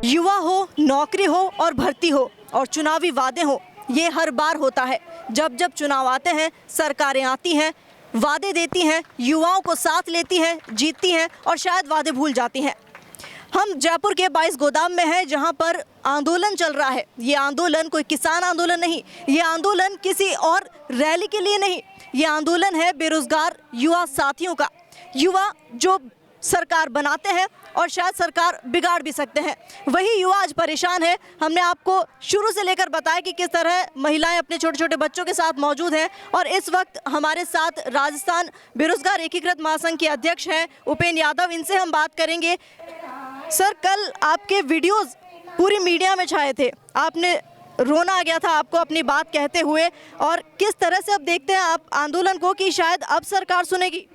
युवा हो, नौकरी हो और भर्ती हो और चुनावी वादे हो, ये हर बार होता है। जब जब चुनाव आते हैं, सरकारें आती हैं, वादे देती हैं, युवाओं को साथ लेती हैं, जीतती हैं और शायद वादे भूल जाती हैं। हम जयपुर के 22 गोदाम में हैं, जहां पर आंदोलन चल रहा है। ये आंदोलन कोई किसान आंदोलन नहीं, ये आंदोलन किसी और रैली के लिए नहीं, ये आंदोलन है बेरोजगार युवा साथियों का। युवा जो सरकार बनाते हैं और शायद सरकार बिगाड़ भी सकते हैं, वही युवा आज परेशान है। हमने आपको शुरू से लेकर बताया कि किस तरह महिलाएं अपने छोटे छोटे बच्चों के साथ मौजूद हैं और इस वक्त हमारे साथ राजस्थान बेरोजगार एकीकृत महासंघ के अध्यक्ष हैं उपेंद्र यादव। इनसे हम बात करेंगे। सर, कल आपके वीडियोस पूरी मीडिया में छाए थे, आपने रोना आ गया था आपको अपनी बात कहते हुए, और किस तरह से अब देखते हैं आप आंदोलन को कि शायद अब सरकार सुनेगी?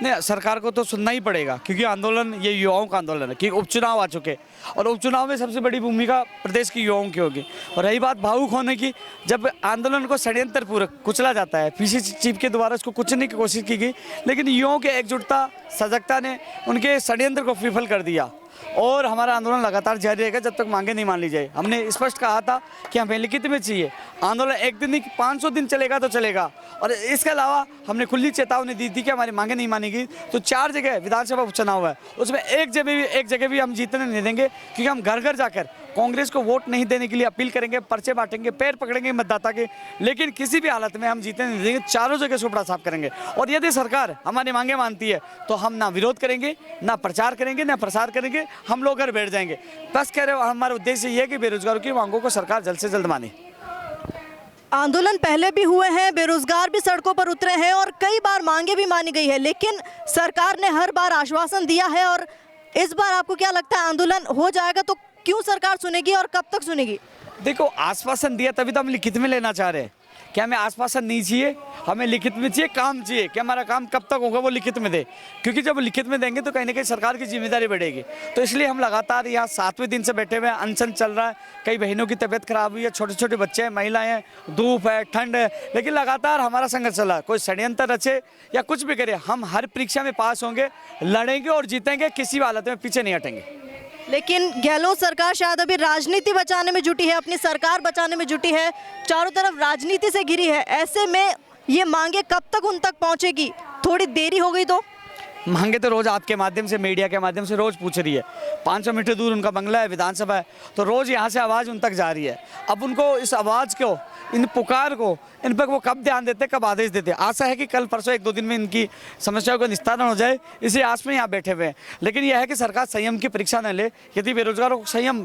नहीं, सरकार को तो सुनना ही पड़ेगा, क्योंकि आंदोलन ये युवाओं का आंदोलन है। कि उपचुनाव आ चुके और उपचुनाव में सबसे बड़ी भूमिका प्रदेश की युवाओं की होगी। और रही बात भावुक होने की, जब आंदोलन को षड्यंत्र पूर्वक कुचला जाता है, पीसी चीफ के द्वारा इसको कुचलने की कोशिश की गई, लेकिन युवाओं के एकजुटता, सजगता ने उनके षड्यंत्र को विफल कर दिया और हमारा आंदोलन लगातार जारी रहेगा जब तक मांगे नहीं मान ली जाए। हमने स्पष्ट कहा था कि हमें लिखित में चाहिए आंदोलन, एक दिन नहीं 500 दिन चलेगा तो चलेगा। और इसके अलावा हमने खुली चेतावनी दी थी कि हमारी मांगे नहीं मानेगी तो 4 जगह विधानसभा उपचुनाव है, उसमें एक जगह भी हम जीतने नहीं देंगे, क्योंकि हम घर घर जाकर कांग्रेस को वोट नहीं देने के लिए अपील करेंगे, पर्चे बांटेंगे, पैर पकड़ेंगे मतदाता के, लेकिन किसी भी हालत में हम जीतने नहीं देंगे। चारों जगह सुपड़ा साफ करेंगे और यदि सरकार हमारी मांगे मानती है तो हम ना विरोध करेंगे, ना प्रचार करेंगे, ना प्रसार करेंगे, हम लोग घर बैठ जाएंगे। बस कह रहे हो, हमारा उद्देश्य ये है कि बेरोजगारों की मांगों को सरकार जल्द से जल्द माने। आंदोलन पहले भी हुए हैं, बेरोजगार भी सड़कों पर उतरे हैं और कई बार मांगे भी मानी गई है, लेकिन सरकार ने हर बार आश्वासन दिया है। और इस बार आपको क्या लगता है आंदोलन हो जाएगा तो क्यों सरकार सुनेगी और कब तक सुनेगी? देखो, आश्वासन दिया तभी तो हम लिखित में लेना चाह रहे हैं। क्या हमें आश्वासन नहीं चाहिए, हमें लिखित में चाहिए, काम चाहिए कि हमारा काम कब तक होगा वो लिखित में दे, क्योंकि जब लिखित में देंगे तो कहीं ना कहीं सरकार की जिम्मेदारी बढ़ेगी। तो इसलिए हम लगातार यहाँ 7वें दिन से बैठे हुए हैं, अनशन चल रहा है। कई बहनों की तबीयत खराब हुई है, छोटे छोटे बच्चे हैं, महिलाएं हैं, धूप है, ठंड है, लेकिन लगातार हमारा संघर्ष चला है। कोई षड्यंत्र रचे या कुछ भी करे, हम हर परीक्षा में पास होंगे, लड़ेंगे और जीतेंगे, किसी भी हालत में पीछे नहीं हटेंगे। लेकिन गहलोत सरकार शायद अभी राजनीति बचाने में जुटी है, अपनी सरकार बचाने में जुटी है, चारों तरफ राजनीति से घिरी है। ऐसे में ये मांगे कब तक उन तक पहुंचेगी? थोड़ी देरी हो गई तो? मांगे तो रोज आपके माध्यम से, मीडिया के माध्यम से रोज पूछ रही है। 500 मीटर दूर उनका बंगला है, विधानसभा है, तो रोज यहाँ से आवाज़ उन तक जा रही है। अब उनको इस आवाज़ को, इन पुकार को, इन पर वो कब ध्यान देते, कब आदेश देते। आशा है कि कल परसों 1-2 दिन में इनकी समस्याओं का निस्तारण हो जाए, इसी आस में यहाँ बैठे हुए हैं। लेकिन यह है कि सरकार संयम की परीक्षा न ले। यदि बेरोजगारों को संयम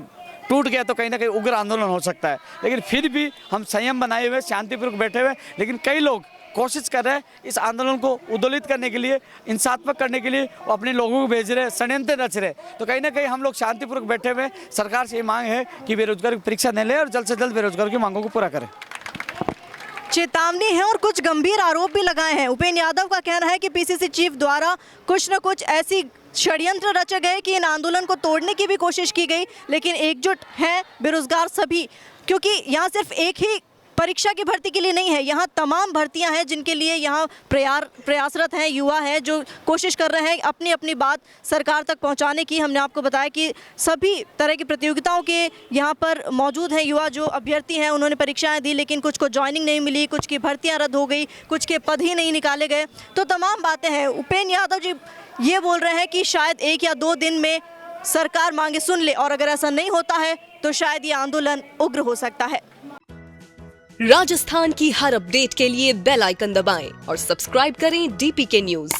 टूट गया तो कहीं ना कहीं उग्र आंदोलन हो सकता है, लेकिन फिर भी हम संयम बनाए हुए, शांतिपूर्वक बैठे हुए। लेकिन कई लोग कोशिश कर रहे हैं इस आंदोलन को उद्दोलित करने के लिए, हिंसात्मक करने के लिए, वो अपने लोगों को भेज रहे हैं, षड्यंत्र रच रहे हैं। तो कहीं ना कहीं हम लोग शांतिपूर्वक बैठे हुए, सरकार से ये मांग है कि बेरोजगार की परीक्षा न ले और जल्द से जल्द बेरोजगार की मांगों को पूरा करें। चेतावनी है और कुछ गंभीर आरोप भी लगाए हैं। उपेंद्र यादव का कहना है कि पीसीसी चीफ द्वारा कुछ न कुछ ऐसी षड्यंत्र रचे गए कि इन आंदोलन को तोड़ने की भी कोशिश की गई, लेकिन एकजुट हैं बेरोजगार सभी, क्योंकि यहाँ सिर्फ एक ही परीक्षा की भर्ती के लिए नहीं है, यहाँ तमाम भर्तियां हैं जिनके लिए यहाँ प्रयासरत हैं, युवा हैं जो कोशिश कर रहे हैं अपनी अपनी बात सरकार तक पहुँचाने की। हमने आपको बताया कि सभी तरह की प्रतियोगिताओं के यहाँ पर मौजूद हैं युवा जो अभ्यर्थी हैं। उन्होंने परीक्षाएं दी, लेकिन कुछ को ज्वाइनिंग नहीं मिली, कुछ की भर्तियाँ रद्द हो गई, कुछ के पद ही नहीं निकाले गए। तो तमाम बातें हैं। उपेंद्र यादव जी ये बोल रहे हैं कि शायद 1 या 2 दिन में सरकार मांगे सुन ले, और अगर ऐसा नहीं होता है तो शायद ये आंदोलन उग्र हो सकता है। राजस्थान की हर अपडेट के लिए बेल आइकन दबाएं और सब्सक्राइब करें DPK न्यूज।